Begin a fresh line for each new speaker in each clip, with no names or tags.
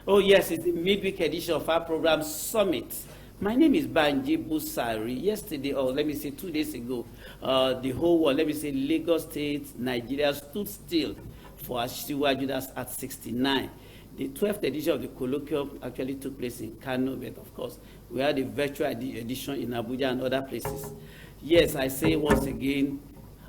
Oh, yes, it's the midweek edition of our program Summit. My name is Banji Busari. Yesterday, or let me say 2 days ago, the whole world, let me say Lagos State, Nigeria stood still for Asiwaju, that's at 69. The 12th edition of the colloquium actually took place in Kano, but of course, we had a virtual edition in Abuja and other places. Yes, I say once again,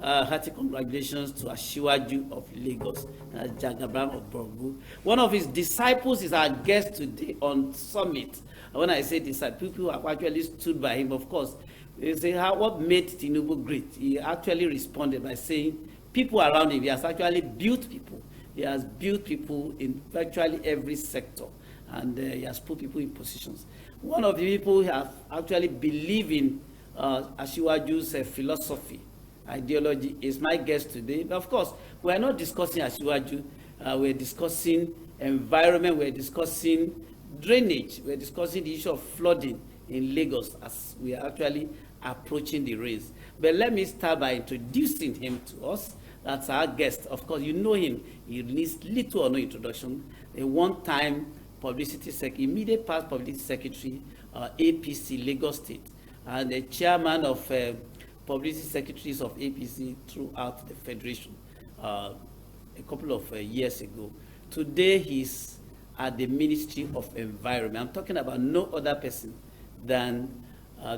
hearty congratulations to Asiwaju of Lagos, Jagaban of Borgu. One of his disciples is our guest today on Summit. And when I say disciples, people who have actually stood by him, of course, they say, what made Tinubu great? He actually responded by saying, people around him, he has actually built people. He has built people in virtually every sector, and he has put people in positions. One of the people who have actually believed in Asiwaju's philosophy, ideology, is my guest today. But of course, we are not discussing Asiwaju. We're discussing environment. We're discussing drainage. We're discussing the issue of flooding in Lagos as we are actually approaching the rains. But let me start by introducing him to us. That's our guest. Of course, you know him. He needs little or no introduction. A one-time publicity secretary, immediate past publicity secretary, APC, Lagos State, and the chairman of publicity secretaries of APC throughout the federation a couple of years ago. Today, he's at the Ministry of Environment. I'm talking about no other person than,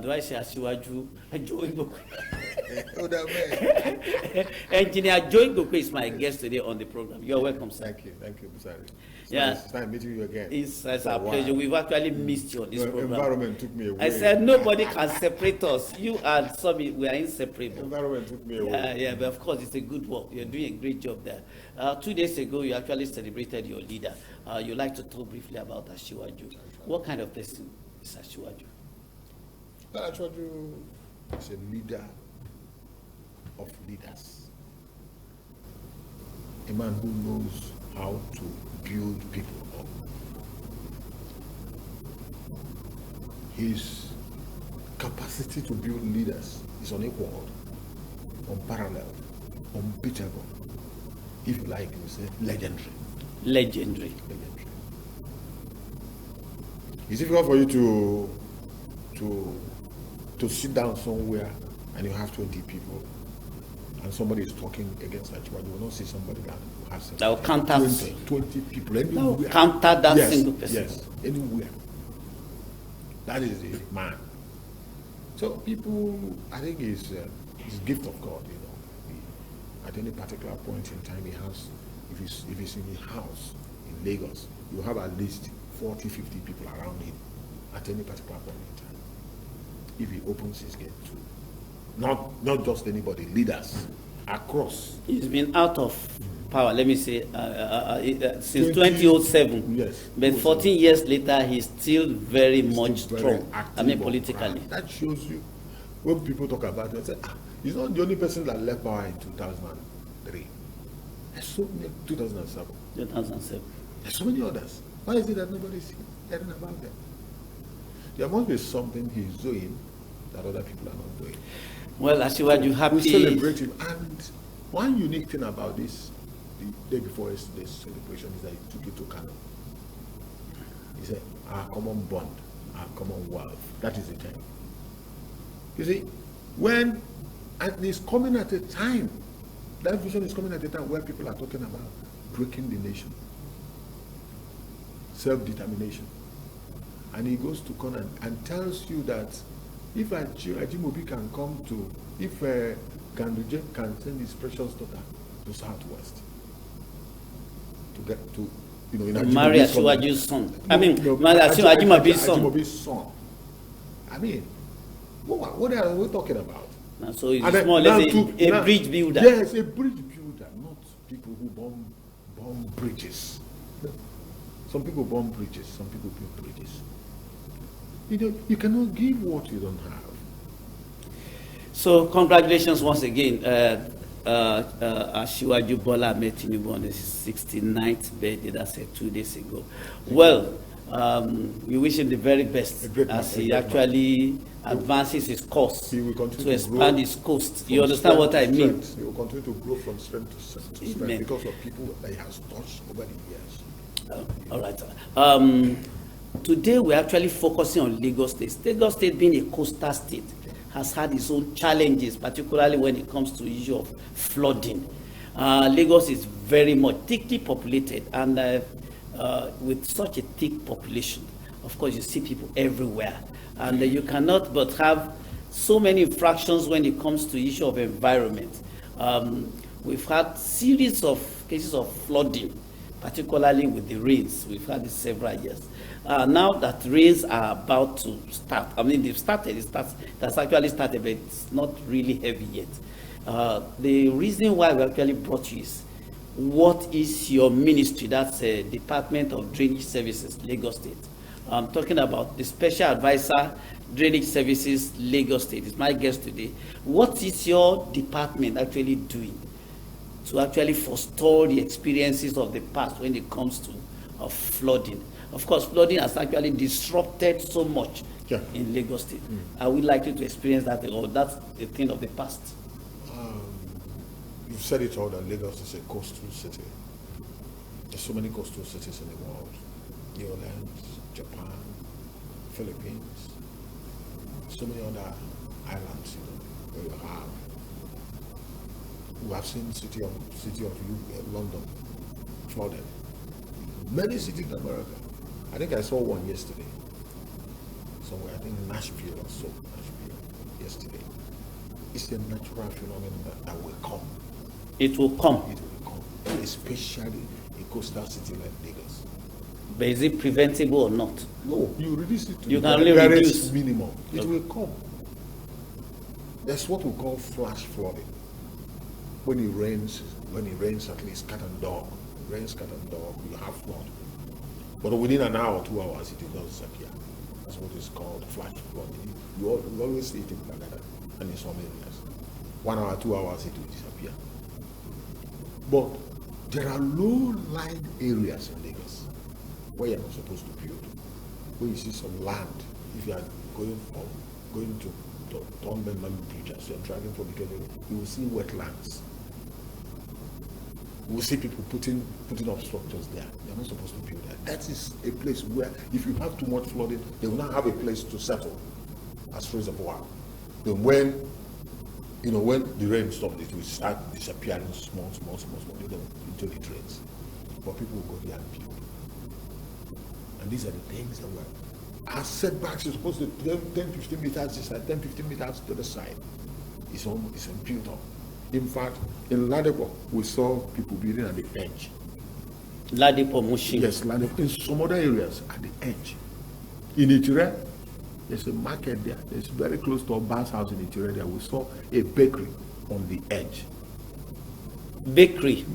do I say Asiwaju? Joe Igbokwe. Engineer Joe Igbokwe is my guest today on the program. You're welcome, sir.
Thank you, Busari.
It's
nice meeting you again.
It's our pleasure. We've actually missed you on this program.
Environment took me away.
I said nobody can separate us. You and Summit, we are inseparable.
Environment took me away.
Yeah, but of course it's a good work. You're doing a great job there. 2 days ago, you actually celebrated your leader. You'd like to talk briefly about Asiwaju. What kind of person is Asiwaju?
Asiwaju is a leader of leaders. A man who knows how to build people up. His capacity to build leaders is unequaled, unparalleled, unbeatable. If you like, you say legendary.
Legendary.
It's difficult for you to sit down somewhere and you have 20 people and somebody is talking against that. You will not see somebody that has
that will counter
20 people anywhere.
That will counter that single person.
Yes, anywhere. That is the man. So people, I think it's a gift of God, you know. At any particular point in time, he has, if it's in his house in Lagos, you have at least 40, 50 people around him at any particular point in time. If he opens his gate to not just anybody, leaders across.
He's been out of power, let me say, since 2007.
Yes.
But 14 years later, he's still very much strong. I mean, politically.
That shows you, when people talk about it, they say, he's not the only person that left power in 2003. There's so many, 2007.
2007.
There's so many others. Why is it that nobody's hearing about them? There must be something he's doing that other people are not doing.
Well, Asiwaju, happy.
We celebrate him. And one unique thing about this, the day before yesterday's celebration, is that he took it to Kano. He said, our common bond, our common wealth. That is the time. You see, when, and it's coming at a time, that vision is coming at a time where people are talking about breaking the nation, self-determination. And he goes to Kano and tells you that if Ajimobi can come to, if Ganduje can send his precious daughter to Southwest to get to, you know, in
marry Asiwaju's son. I mean, Ajimobi's son.
Ajimobi's son. I mean, what are we talking about?
Now, so it's more or less a bridge builder.
Yes, a bridge builder, not people who bomb bridges. Some people bomb bridges, some people build bridges. You know, you cannot give what you don't have.
So congratulations once again, Asiwaju Bola Ahmed Tinubu on his 69th birthday. That's 2 days ago. Well, we wish him the very best as he actually advances his course to expand his coast. You understand what I mean?
He will continue to grow from strength to strength because of people that he has touched over the years.
All right. Today we're actually focusing on Lagos State. Lagos State, being a coastal state, has had its own challenges, particularly when it comes to the issue of flooding. Lagos is very much thickly populated, and with such a thick population, of course, you see people everywhere, and you cannot but have so many infractions when it comes to the issue of environment. We've had series of cases of flooding, particularly with the rains. We've had this several years. Now that rains are about to start, I mean, they've started, that's actually started, but it's not really heavy yet. The reason why we actually brought you is, what is your ministry? That's Department of Drainage Services, Lagos State. I'm talking about the Special Advisor, Drainage Services, Lagos State. It's my guest today. What is your department actually doing to actually forestall the experiences of the past when it comes to flooding? Of course, flooding has actually disrupted so much in Lagos State. Are we likely to experience that, or that's a thing of the past?
You've said it all, that Lagos is a coastal city. There's so many coastal cities in the world. New Orleans, Japan, Philippines, so many other islands, where you have. We have seen city of London flooded. Many cities in America. I think I saw one yesterday. Somewhere, I think Nashville or so. Nashville yesterday. It's a natural phenomenon that will come.
It will come.
It will come, especially a coastal city like Lagos.
But is it preventable or not?
No, you reduce it to
you
the
can only reduce
minimum. It will come. That's what we call flash flooding. When it rains at least cat and dog. Rains cat and dog, you have flood. But within an hour, 2 hours, it will disappear. That's what is called flash flooding. You always see it in Canada and in some areas. 1 hour, 2 hours, it will disappear. But there are low-lying areas in Lagos where you're not supposed to build. Where you see some land, if you are going to Tonbenman Bridge, as you're driving from Ikele, you will see wetlands. You will see people putting up structures there. They're not supposed to build that. That is a place where, if you have too much flooding, they will not have a place to settle as reservoir. Then when the rain stops, it will start disappearing small into the drains. But people will go there and build. And these are the things that were. Our setbacks is supposed to 10-15 meters this side, 10-15 meters to the side. It's built up. In fact, in Ladipo, we saw people building at the edge.
Ladipo Mushin.
Yes, Ladipo. In some other areas, at the edge. In Itire, there's a market there. It's very close to our Obas house in Itire there. We saw a bakery on the edge.
Bakery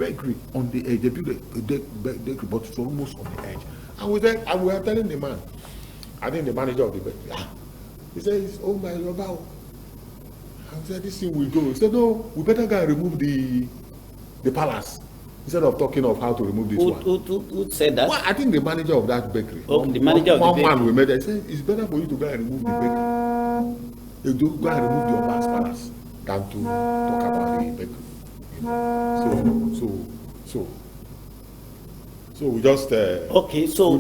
on the edge. They built a bakery, but it's almost on the edge. And we are telling the man, I think the manager of the bakery, he says, "Oh my Lord, I said, this thing will go." He said, "No, we better go and remove the palace instead of talking of how to remove this one."
Who said that?
Well, I think the manager of that bakery.
Okay, the manager of the bakery.
One man we met there said, "It's better for you to go and remove the bakery. You do go and remove the Obas palace than to talk about the bakery." So we just
okay. So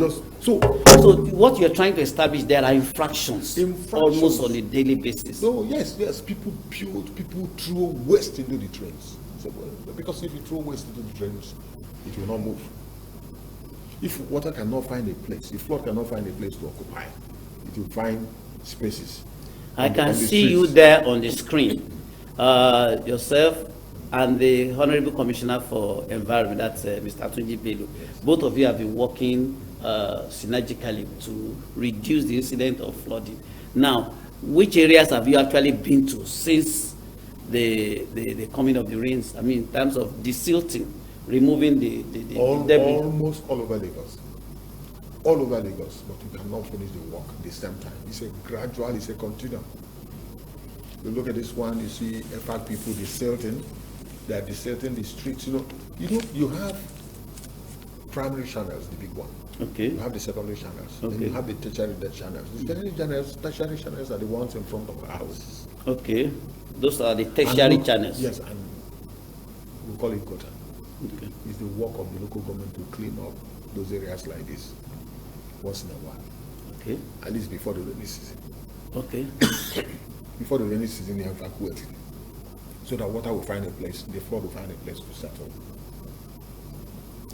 what you're trying to establish, there are infractions almost on a daily basis.
No, yes. People throw waste into the drains. So, because if you throw waste into the drains, it will not move. If water cannot find a place, if flood cannot find a place to occupy, it will find spaces.
I can see you there on the screen, yourself and the Honorable Commissioner for Environment, that's Mr. Tunji Bello. Yes. Both of you have been working synergically to reduce the incident of flooding. Now, which areas have you actually been to since the coming of the rains? I mean, in terms of desilting, removing the debris?
Almost all over Lagos. All over Lagos, but you cannot finish the work at the same time. It's a gradual, it's a continuum. You look at this one, you see effect people desilting. They are desilting the streets. You have primary channels, the big one.
Okay.
You have the secondary channels.
Okay.
Then you have the tertiary channels. The tertiary channels are the ones in front of our houses.
Okay. Those are the tertiary channels.
Yes, and we call it gutter.
Okay.
It's the work of the local government to clean up those areas like this once in a while.
Okay.
At least before the rainy season.
Okay.
Before the rainy season, they evacuate it. So that water will find a place, the flood will find a place to settle.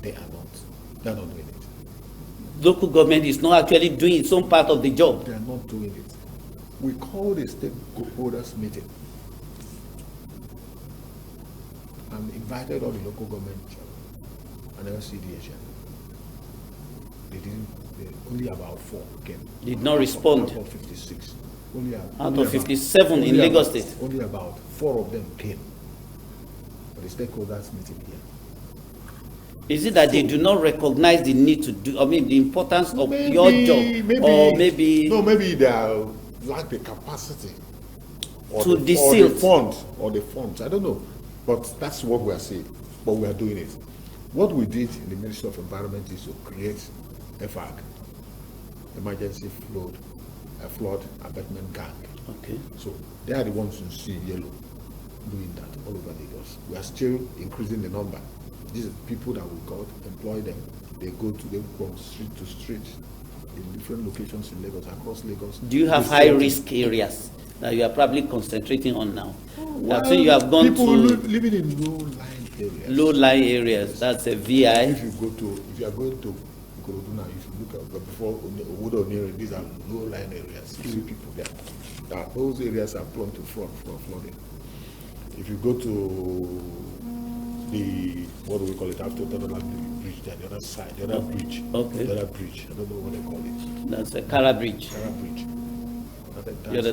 They are not. They are not doing it.
Local government is not actually doing its own part of the job.
They are not doing it. We called a stakeholders meeting and invited all the local government and LCDH. They didn't. Only about 4 came.
Did not respond.
Out of 56.
Out of 57 in Lagos State.
Only about 4 of them came for the stakeholders meeting here.
Is it that they do not recognize the need to do, the importance of your job? Or maybe...
No, maybe they lack the capacity. Or
to
the funds. I don't know. But that's what we are saying. But we are doing it. What we did in the Ministry of Environment is to create EFAG, Emergency Flood Abatement Gang.
Okay.
So they are the ones you see yellow doing that all over Lagos. We are still increasing the number. These are people that we got, employ them. They go from street to street in different locations in Lagos, across Lagos.
Do you have high-risk areas that you are probably concentrating on now?
Well,
so you have gone
people
to
living in low-lying areas.
Low-lying areas. That's a VI.
If you are going to Ikorodu, if you look at before Owodo, these are low-lying areas. You see people there. Those areas are prone to flooding. If you go to the, what do we call it, after the other bridge, the other side, the other bridge.
Okay.
The other bridge, I don't know what they call it.
That's a Kara Bridge.
Kara Bridge.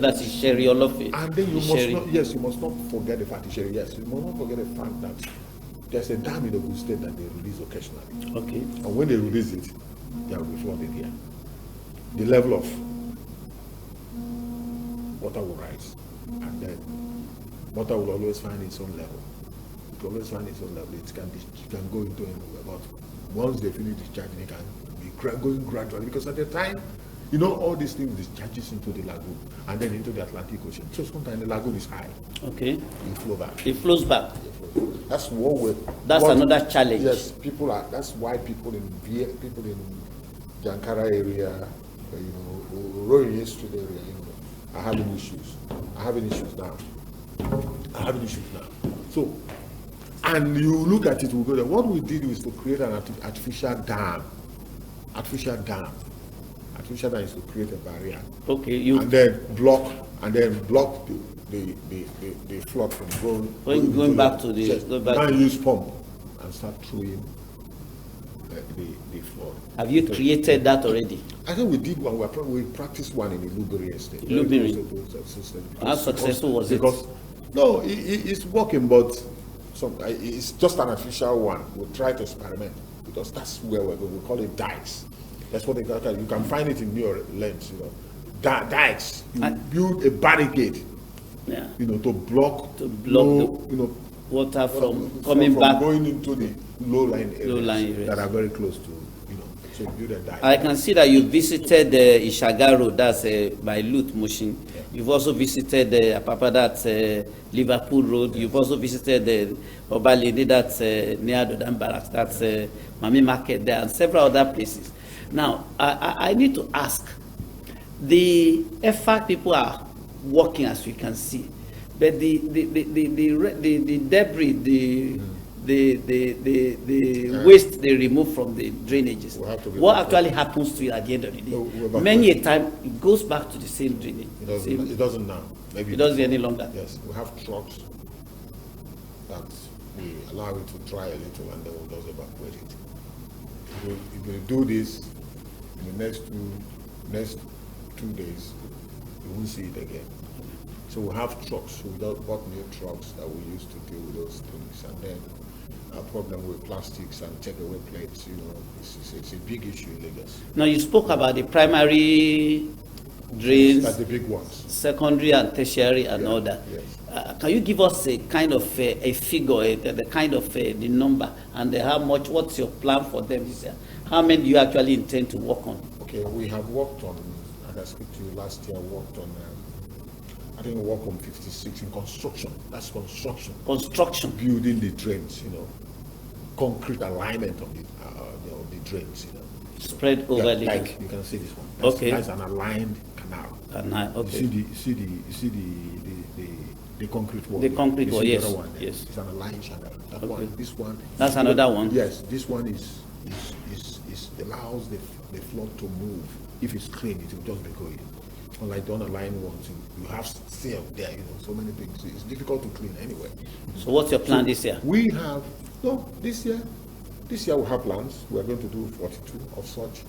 That's Isheri Olofe.
And then you must not forget the fact, yes, you must not forget the fact that there's a dam in the Ogun State that they release occasionally.
Okay.
And when they release it, there will be flooding here. The level of water will rise, and then water will always find its own level. It will always find its own level. It can go into anywhere, but once they finish discharging, it can be going gradually, because at the time, all these things discharges into the lagoon and then into the Atlantic Ocean. So sometimes the lagoon is high.
Okay.
It flows back.
It flows back.
That's what
another challenge.
Yes, that's why people in Jankara area, Royal Street area, are having issues. Are having issues now. So, and you look at it, we go there. What we did was to create an artificial dam. Artificial dam is to create a barrier.
Okay,
and then block the flood from going back to the. Yes, and use pump and start throwing the flood.
Have you created that already?
I think we did one. We practiced one in the Luberi estate.
How successful was it?
Because no, it's working, but it's just an official one. We'll try to experiment, because that's where we're going. We call it dikes. That's what they call it. You can find it in your lens, dikes. You build a barricade, to block the
water from coming back,
going into the low-lying areas that are very close to, so you build a dike.
I can see that you visited the Ishaga Road, that's by Lut Mushin. Yeah. You've also visited Apapa, that's Liverpool Road. You've also visited the Obalede, that's near Dodan Barracks, that's Mami Market there, and several other places. Now, I need to ask, the EFAC people are working, as you can see, but the debris, the waste they remove from the drainages, what actually happens to it at the end of the day? Many a time, it goes back to the same drainage.
It doesn't now. Maybe
it doesn't any longer.
Yes, we have trucks that we allow it to dry a little, and then we'll just evacuate it. If we do this in the next 2 days, you won't see it again. So we have trucks. We bought new trucks that we use to deal with those things, and then our problem with plastics and takeaway plates, it's a big issue in Lagos.
Now, you spoke about the primary drains,
that's the big ones,
secondary and tertiary and all that.
Yes.
Can you give us a kind of a figure, the kind of the number, and what's your plan for them? How many do you actually intend to work on?
Okay, we have worked on, as I spoke to you last year, worked on, I think we worked on 56 in construction. That's construction.
Construction.
Building the drains, concrete alignment of the drains,
Spread over
like you can see this one. That's an aligned canal.
Okay.
You see the concrete wall.
The concrete wall, yes.
The other one there.
Yes.
It's an aligned channel. That one, this one.
That's another one.
Yes, this one is allows the flood to move. If it's clean, it will just be going. Unlike the unaligned ones, you have silt there, so many things. It's difficult to clean anyway.
So what's your plan this year?
This year we have plans. We are going to do 42 of such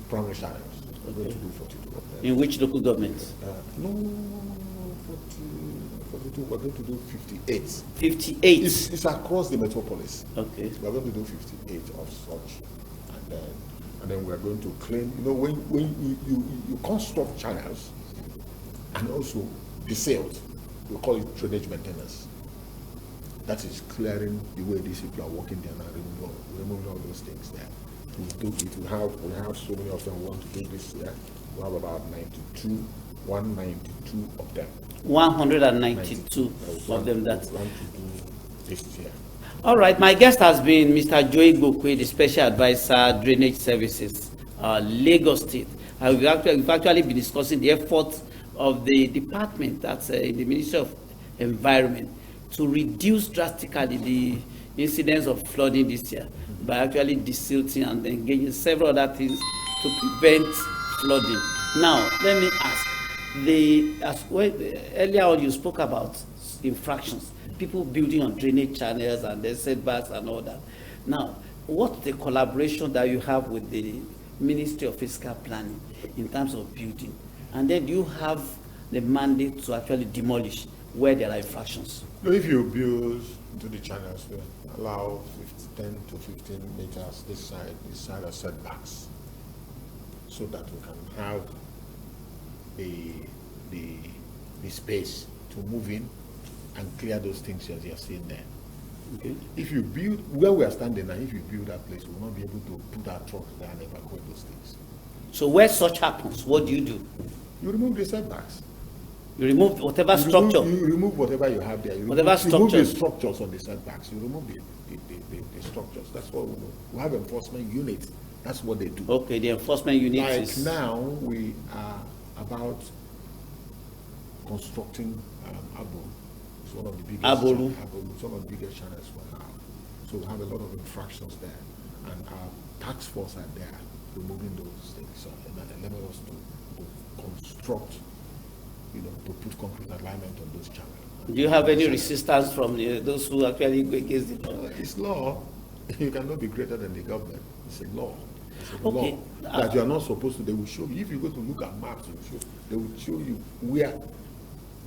primary channels. We're going to do 42 of them.
In which local governments?
42, we're going to do 58.
58?
It's across the metropolis.
Okay.
We're going to do 58 of such. And then we're going to clean, when you construct channels and also the silt, we call it drainage maintenance. That is clearing the way these people are walking there and removing all those things there. We have so many of them. We want to do this year. We have about 192 of them.
192 of them. That's
want to do this year.
All right. My guest has been Mr. Igbokwe, the Special Advisor, Drainage Services, Lagos State. We've actually been discussing the efforts of the department, that's in the Ministry of Environment, to reduce drastically the incidence of flooding this year by actually desilting and engaging several other things to prevent flooding. Now, let me ask, earlier on you spoke about infractions, people building on drainage channels and their setbacks and all that. Now, what's the collaboration that you have with the Ministry of Fiscal Planning in terms of building? And then do you have the mandate to actually demolish where there are infractions?
If you build into the channels, we allow 10 to 15 meters this side of setbacks, so that we can have the space to move in and clear those things as you're seeing there.
Okay.
If you build where we are standing now, if you build that place, we will not be able to put our trucks there and evacuate those things.
So where such happens, what do? You
remove the setbacks.
You remove whatever structure.
You remove whatever you have there. You
whatever
remove the structures on the setbacks. You remove the structures. That's what we do. We have enforcement units. That's what they do.
Okay, the enforcement units.
Like now, we are about constructing Abo. It's one of the biggest.
Aboru.
It's one of the biggest channels we have. So we have a lot of infractions there, and our task force are there removing those things. So enable us to construct, to put concrete alignment on those channels.
Do you have any resistance from those who actually go against the law?
It's law. You cannot be greater than the government. It's a law. It's a
Okay.
law that you are not supposed to. They will show you. If you go to look at maps, they will show you where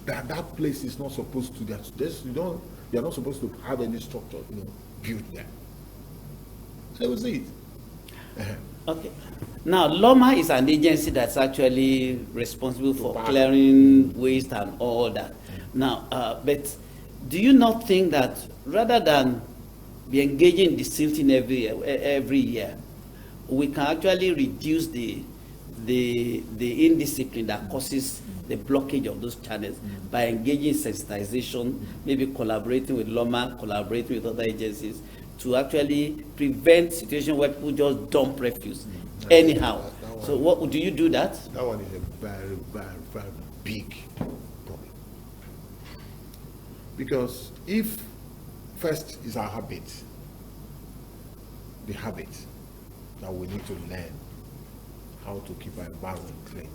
that place is not supposed to. You are not supposed to have any structure, built there. So you will see it.
Okay. Now, LOMA is an agency that's actually responsible for clearing waste and all that. Now, but do you not think that rather than be engaging in the silting every year, we can actually reduce the indiscipline that causes the blockage of those channels by engaging in sensitization, maybe collaborating with LOMA, collaborating with other agencies to actually prevent situations where people just dump refuse anyhow. So what do you do that?
That one is a very, very, very big problem. Because if first is our habit, the habit that we need to learn how to keep our environment clean,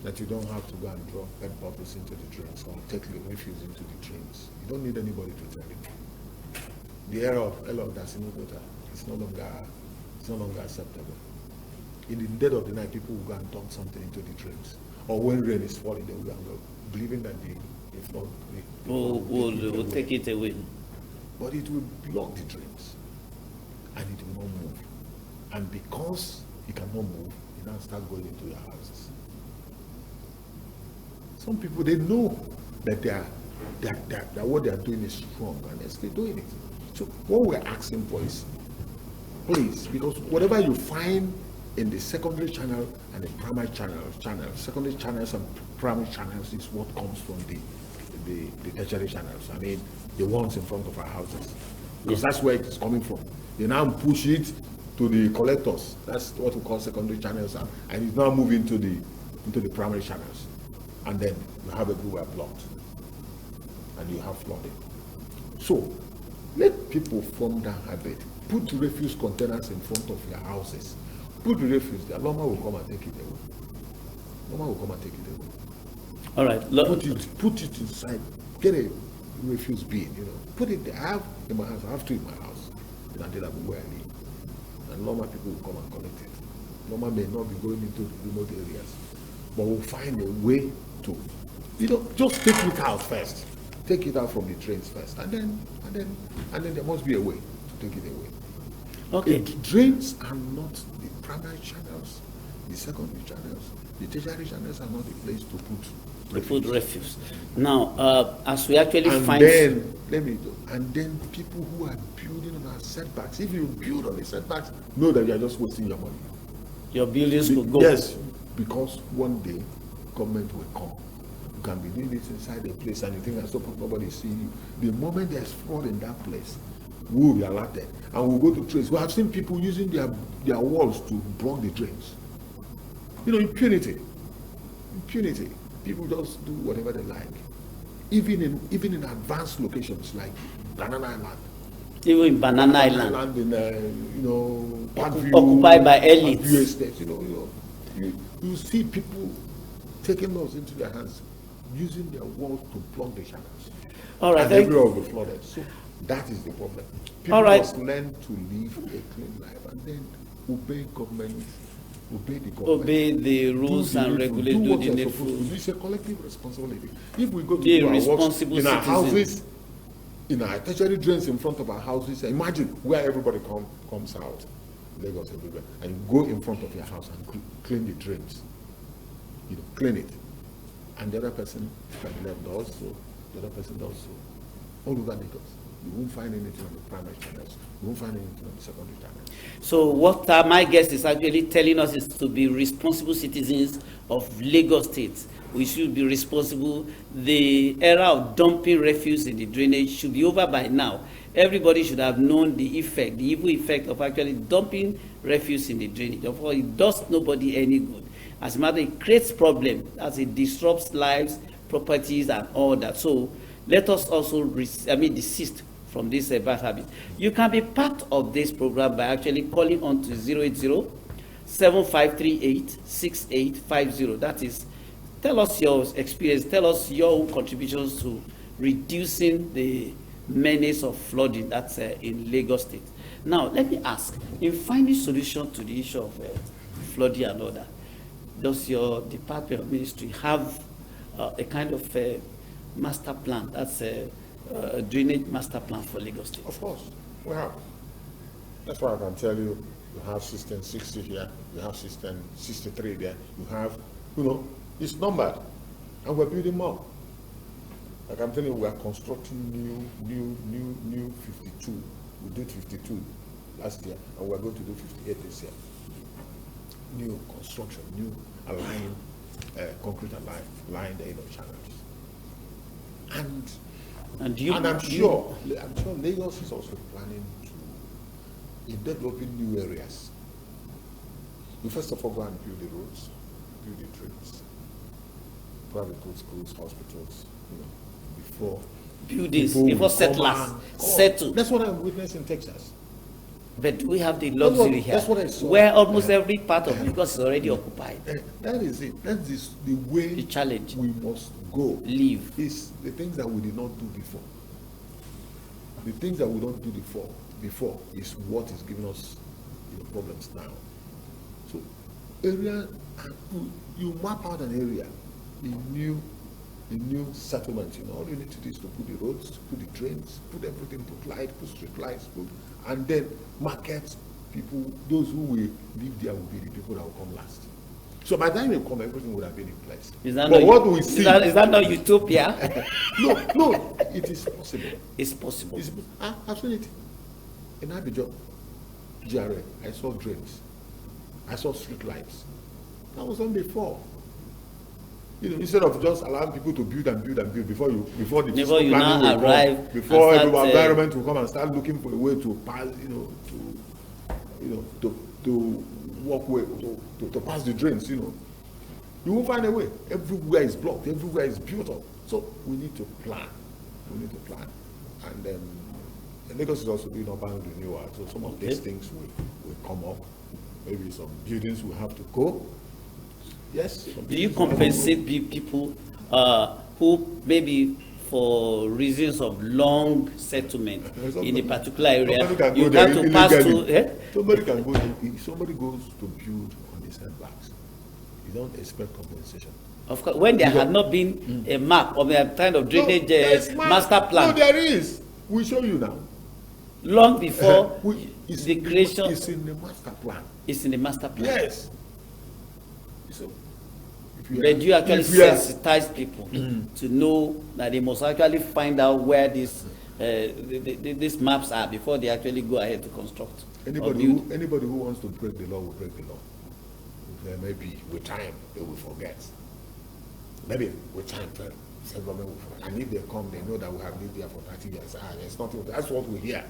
that you don't have to go and drop pet bottles into the drains or take refuse into the drains. You don't need anybody to tell you. The era of Dasinogota is no longer acceptable. In the dead of the night, people will go and dump something into the drains. Or when rain is falling, they will go and go, believing that the flood
will take it away.
But it will block the drains, and it will not move. And because it cannot move, it now start going into your houses. Some people, they know that that what they are doing is wrong, and they're still doing it. So what we're asking for is, please, because whatever you find in the secondary channel and the primary channels, secondary channels and primary channels is what comes from the tertiary channels. I mean, the ones in front of our houses. because that's where it's coming from. They now push it to the collectors. That's what we call secondary channels, and it's now moving to the primary channels. And then you have everywhere blocked, and you have flooding. So let people form that habit. Put refuse containers in front of your houses. Put the refuse there. Loma will come and take it away. Loma will come and take it away.
All right.
Put it inside. Get a refuse bin, Put it there. I have in my house. I have two in my house. In Adela, where I live. And Loma people will come and collect it. Loma may not be going into the remote areas, but we'll find a way to, just take it out first. Take it out from the drains first, and then there must be a way to take it away.
Okay.
The drains are not the primary channels, the secondary channels, the tertiary channels are not the place to put refuse.
Now, as we actually find,
and then people who are building on our setbacks. If you build on the setbacks, know that you are just wasting your money.
Your buildings could go.
Yes, because one day government will come. You can be doing this inside a place and you think that nobody is seeing you. The moment there's fraud in that place, we will be alerted and we'll go to trace. We have seen people using their walls to block the drains. Impunity. People just do whatever they like. Even in advanced locations like Banana Island.
Even in Banana Island.
In Parkview,
occupied by elites.
Estates, you see people taking laws into their hands, using their walls to block the channels.
All right.
And everywhere will be flooded. So that is the problem. People must learn to live a clean life and then obey government,
obey the rules and regulations.
Do what you're supposed to do. It's a collective responsibility. If we go to
be
do our works
responsible
in our
citizen.
houses, in our tertiary drains in front of our houses, imagine where everybody comes out, Lagos everywhere, and you go in front of your house and clean the drains. Clean it. And the other person can be left does so, the other person does so. All over Lagos. You won't find anything on the primary channels. You won't find anything on the secondary channels.
So what my guest is actually telling us is to be responsible citizens of Lagos State. We should be responsible. The era of dumping refuse in the drainage should be over by now. Everybody should have known the evil effect of actually dumping refuse in the drainage. Of course, it does nobody any good. As a matter, it creates problems as it disrupts lives, properties, and all that. So let us also desist from this bad habit. You can be part of this program by actually calling on to 080-7538-6850. That is, tell us your experience, tell us your contributions to reducing the menace of flooding that's in Lagos State. Now, let me ask, in finding solution to the issue of flooding and all that, does your department of ministry have a kind of master plan, that's a drainage master plan for Lagos State?
Of course, we have. That's why I can tell you, you have system 60 here, you have system 63 there, you have, it's numbered, and we're building more. Like I'm telling you, we are constructing new 52. We did 52 last year, and we're going to do 58 this year. New construction, new align, concrete align the channels. And I'm sure Lagos is also planning to, in developing new areas. We first of all go and build the roads, build the trains, private schools, hospitals, before
buildings, before settlers settle.
That's what I'm witnessing in Texas.
But do we have the luxury here?
That's what I saw.
Where almost every part of Lagos is already occupied.
That is it. That is the way
the challenge
we must go.
Live.
Is the things that we did not do before. The things that we don't do before is what is giving us problems now. So area, you map out an area, a new settlement. All you need to do is to put the roads, put the drains, put everything, put light, put street lights, and then market people. Those who will live there will be the people that will come last. So by the time you come, everything would have been in place. What do we see?
Is that not utopia?
No, it is possible.
It's possible.
I've seen it. In Abidjan, GRA, I saw drains. I saw street lights. That was on before. instead of just allowing people to build and build and build before the
Before
physical
you
planning
now
will
arrive
come, before
and
the
start,
environment will come and start looking for a way to pass, to walkway, to pass the drains, you won't find a way. Everywhere is blocked, everywhere is built up. So we need to plan. And Lagos is also doing urban renewal, so some of these things will come up. Maybe some buildings will have to go. Yes.
Do you compensate people who maybe for reasons of long settlement in a particular area, you have to pass through?
Somebody can go. If somebody goes to build on the setbacks, you don't expect compensation.
Of course, when there had not been a map of a kind of drainage master plan.
No, there is. We show you now.
Long before the creation.
It's in the master plan.
It's in the master plan.
Yes. So,
but do you actually sensitize people to know that they must actually find out where these maps are before they actually go ahead to construct?
Anybody who wants to break the law will break the law. Maybe with time they will forget. Maybe with time, government will forget. And if they come, they know that we have lived there for 30 years. It's nothing. That's what we hear.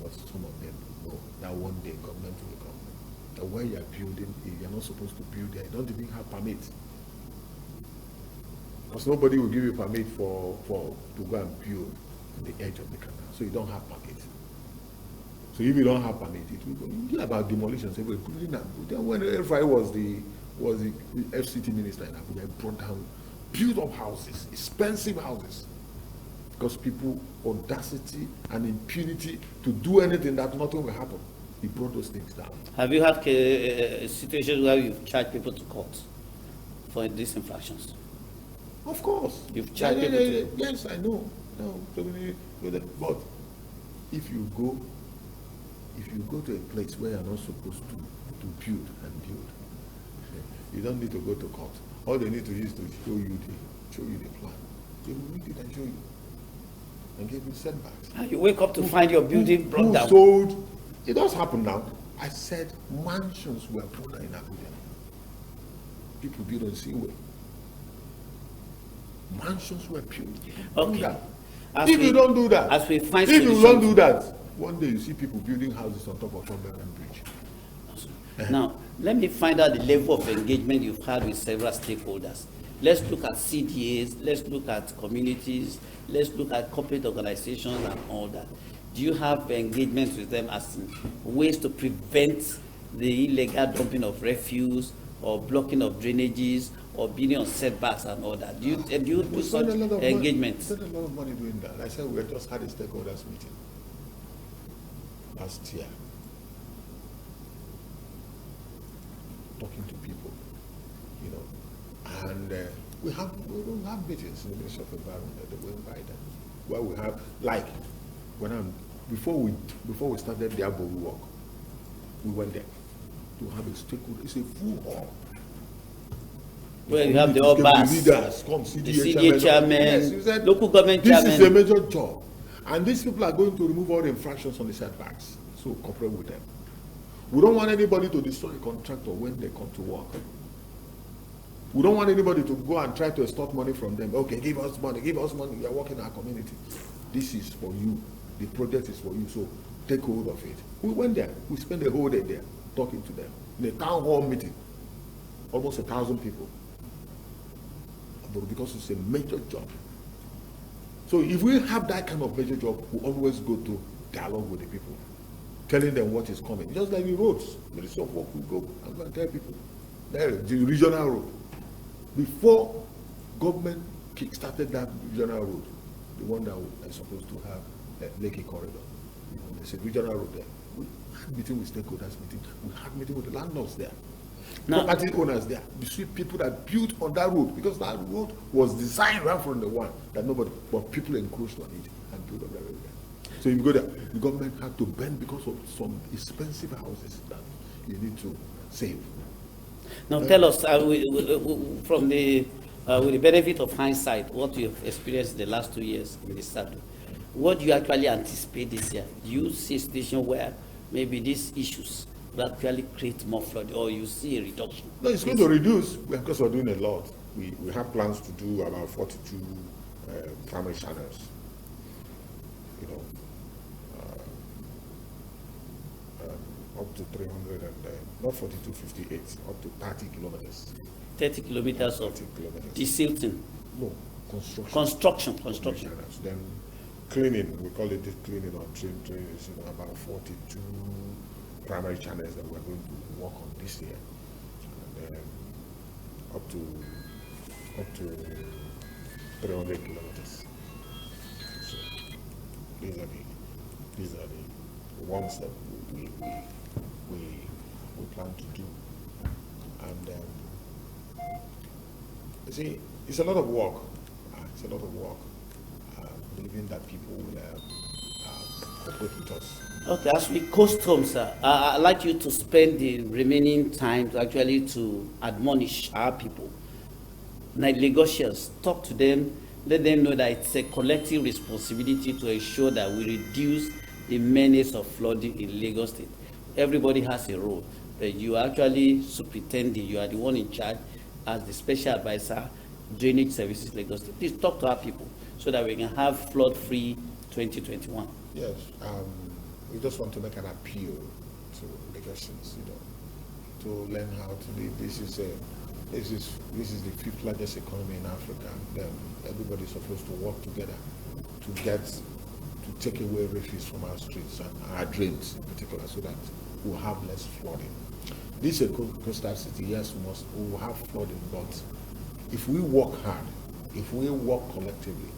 But some of them know that one day government will come. That when you're building, you're not supposed to build there. You don't even have permit. Because nobody will give you permit to go and build on the edge of the canal. So you don't have permit. So if you don't have permit, it will go. You hear about demolitions. Then when F.I. was the FCT minister in Abuja, brought down built up houses, expensive houses. Because people audacity and impunity to do anything that nothing will happen. He brought those things down.
Have you had situations where you've charged people to court for these infractions?
Of course.
You've charged people to...
Yes, I know. No, but if you go to a place where you're not supposed to build, you don't need to go to court. All they need to do is to show you the plan. They will read it and show you. And give you setbacks.
And you wake up to find your building brought down.
Sold. It does happen now. I said mansions were brought down in Abuja. People build on Seaway. Mansions were built.
Okay.
If you don't do that,
as we find
if you don't do that, one day you see people building houses on top of Cumberland Bridge.
Now, let me find out the level of engagement you've had with several stakeholders. Let's look at CDAs, let's look at communities, let's look at corporate organizations and all that. Do you have engagements with them as in ways to prevent the illegal dumping of refuse or blocking of drainages or building on setbacks and all that? Do you do such engagements?
We spend a lot of money doing that. I said we just had a stakeholders meeting last year, talking to people, and we don't have meetings in the Ministry of Environment that we invite them, where we have, like, before we started the Aboru work, we went there to have a stakeholder. It's a full hall.
Where you have the Obas,
leaders, the
CDA chairman,
yes,
local government chairman.
This is a major job. And these people are going to remove all the infractions on the setbacks. So cooperate with them. We don't want anybody to destroy a contractor when they come to work. We don't want anybody to go and try to extort money from them. Okay, give us money, we are working in our community. This is for you. The project is for you, so take hold of it. We went there. We spent a whole day there talking to them. In a town hall meeting. Almost 1,000 people. But because it's a major job. So if we have that kind of major job, we always go to dialogue with the people, telling them what is coming. Just like the roads, Ministry of Work will go and go and tell people. There, the regional road. Before government kick-started that regional road, the one that is supposed to have a Lekki corridor, there's a regional road there. We had meeting with stakeholders, we had meeting with the landlords there. Property owners there, you see people that built on that road, because that road was designed right from the one that nobody, but people encroached on it and built on that road there. So if you go there, the government had to bend because of some expensive houses that you need to save.
Now tell us, from the with the benefit of hindsight, what you've experienced the last 2 years in the saddle, what do you actually anticipate this year? Do you see a situation where maybe these issues will actually create more flood, or you see a reduction?
No, it's going to reduce because we're doing a lot. we have plans to do about 42 primary channels. You know, up to 300 and not 42, 58, up to 30 kilometers.
30 kilometers
30
of
kilometers.
desilting.
No, construction.
Construction.
Channels. Then cleaning, we call it the cleaning or train is about 42 primary channels that we're going to work on this year. And then up to 300 kilometers. So these are the ones that we plan to do. And you see, it's a lot of work. It's a lot of work. Believing that people will cooperate with us.
Okay, as we coast home, sir, I'd like you to spend the remaining time to admonish our people. Like Lagosians, talk to them, let them know that it's a collective responsibility to ensure that we reduce the menace of flooding in Lagos State. Everybody has a role, but you are actually superintending, you are the one in charge as the special advisor, drainage services Lagos State. Please talk to our people so that we can have flood-free 2021.
Yes, we just want to make an appeal to Lagosians, to learn how to live. This is the fifth largest economy in Africa. Then everybody's supposed to work together to take away refuse from our streets and our drains in particular, so that we'll have less flooding. This is a coastal city. Yes, we will have flooding, but if we work hard, if we work collectively,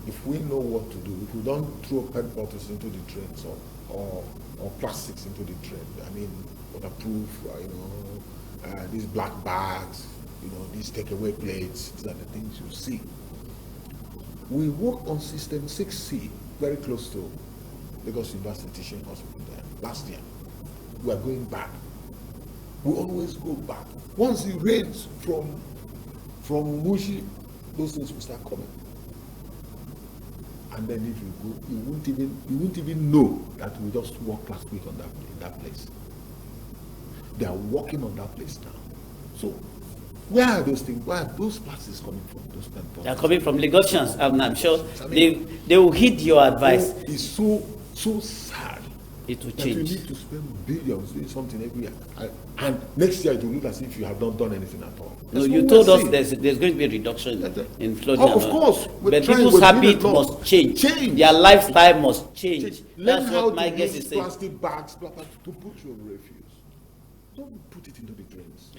if we know what to do, if we don't throw PET bottles into the drains or plastics into the drain, I mean, waterproof, these black bags, these takeaway plates, these are the things you see. We work on System 6C, very close to Lagos University Teaching Hospital there, last year. We are going back. We always go back. Once it rains from Mushi, those things will start coming. And then if you go, you won't even know that we just walked last week in that place. They are working on that place now. So where are those things? Where are those plastics coming from?
They are coming from Lagosians. I'm sure they will heed your advice.
It's so sad.
It will
that
change.
you need to spend billions doing something every year, and next year it will look as if you have not done anything at all.
No, you told us there's going to be a reduction in flooding.
Oh, of course.
But people's habit must change. Their lifestyle must change.
Learn
That's
how
what my
to
guest
use
is saying.
plastic bags to put your refuse. Don't put it into the drains.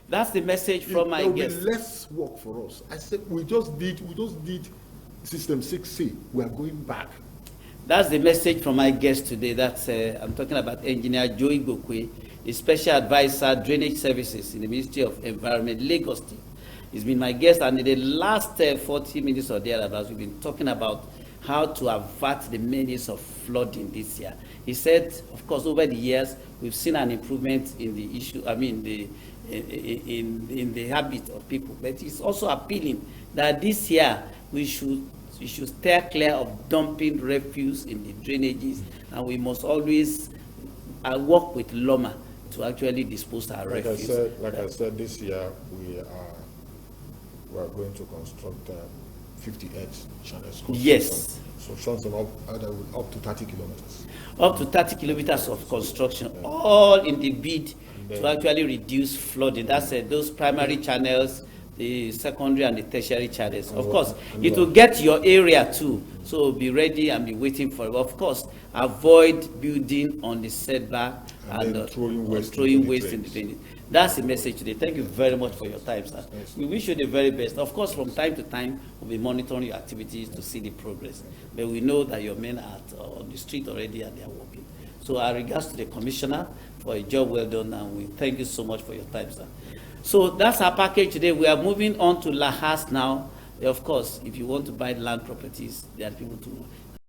That's the message from my guest.
There will be less work for us. I said we just did System 6C. We are going back.
That's the message from my guest today. That's I'm talking about Engineer Joe Igbokwe, the Special Advisor Drainage Services in the Ministry of Environment, Lagos State. He's been my guest, and in the last 40 minutes or thereabouts, we've been talking about how to avert the menace of flooding this year. He said, of course, over the years, we've seen an improvement in the issue, in the habit of people. But it's also appealing that this year we should steer clear of dumping refuse in the drainages, and we must always work with Loma to actually dispose our refuse.
I said, this year we are going to construct 58 channels.
Yes.
So up to 30 kilometers.
Up to 30 kilometers of construction, all in the bid to actually reduce flooding. That's those primary channels, the secondary and the tertiary channels. Of course, it will get your area too. So be ready and be waiting for it. Of course, avoid building on the setback and throwing waste in the drainage. That's the message today. Thank you very much for your time, sir. We wish you the very best. Of course, from time to time, we'll be monitoring your activities to see the progress. But we know that your men are on the street already and they are working. So our regards to the commissioner for a job well done, and we thank you so much for your time, sir. So that's our package today. We are moving on to Lahas now. Of course, if you want to buy land properties, there are people to